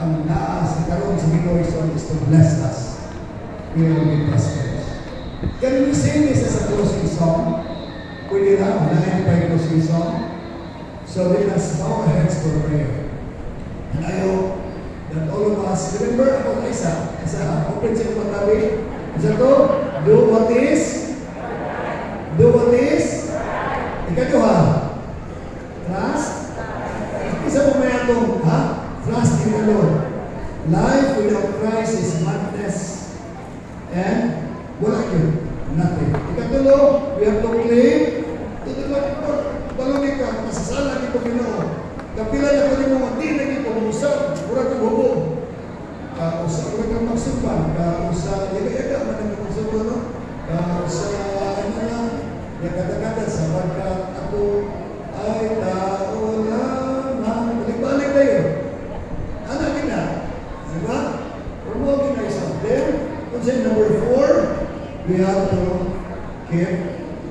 ang naas sa karoon sa Ginoo is to bless us. We will be prosperous. Can we sing this as a closing song? Pwede na, unahin pa yung closing song. So let us bow our heads for prayer. And I hope that all of us, remember about Isa, open sa mga tabi. Isa to, do what is? Ikaduha, trust? Isa pa may atong, trust in the Lord. Life without Christ is madness. And wala yun, nothing. Ikatulo, we have to claim. Balong ka, masasala dito Ginoo. Kapila na ko rin mga di na dito, usap, mura kang hubog. Usap, mura kang magsupan. Usap, yaga-yaga, manang magsupan, no? Usap, kata-kata sa pagkat ako ay tao lamang. Balik-balik kayo. Ano gina? Diba? Promoting na isang. Then, number 4, we have to keep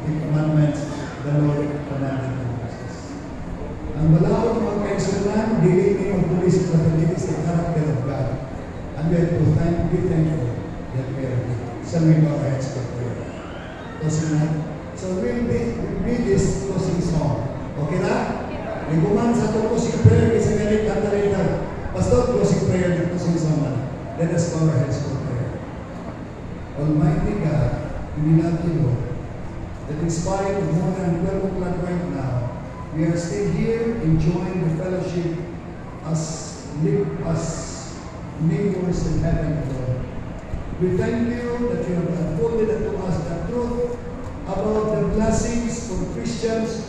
the commandments the Lord commanded us. Ang balaod ng mga kaisunan, dili ng pulis at matalitis the character of God. And we have to be thankful that we are sending our heads to prayer. So we'll read this closing song. Okay na? Liguman sa ito closing prayer kasi ganit kanta rin na Pastor, closing prayer na closing song na. Let us bow our heads for prayer. Almighty God, we love you, Lord, that in spite of more than 12 o'clock right now, we are still here enjoying the fellowship as neighbors in heaven, Lord. We thank you that you have unfolded unto us the truth about the blessings for Christians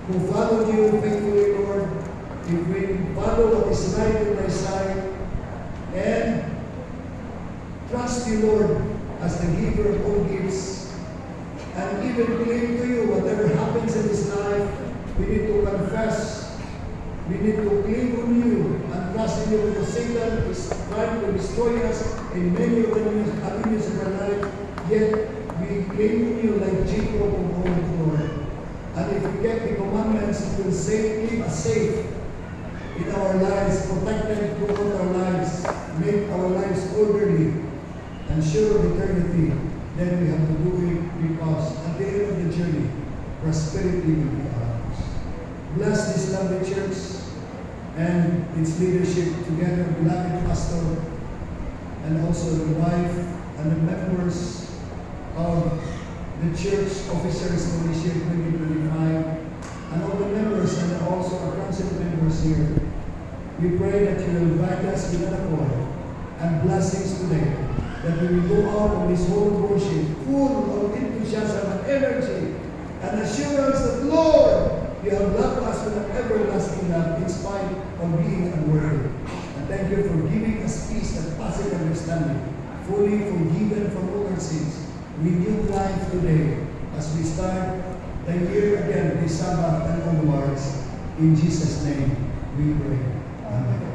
who follow you faithfully, Lord. If we follow what is right in thy sight and trust you, Lord, as the giver of all gifts, and even cling to you, whatever happens in this life, we need to confess, we need to cling on you, and trust in you, because Satan is trying to destroy us in many of the avenues of our life, yet we cling on you like Jacob of old, Lord. And if we get the commandments, it will keep us safe in our lives, protected throughout our lives, make our lives orderly, and sure of eternity. Then we have to do it because at the end of the journey, prosperity will be ours. Bless this lovely church and its leadership together, beloved pastor, and also the wife and the members of the church officers fellowship 2025, and all the members and also our council members here. We pray that you will guide us with an accord and blessings today, that we will go out of this whole worship full of enthusiasm and energy and assurance that, Lord, you have loved us with an everlasting love in spite of being unworthy. And thank you for giving us peace and passing understanding, fully forgiven from all our sins. Renewed life today as we start the year again, this Sabbath and onwards. In Jesus' name we pray. Amen.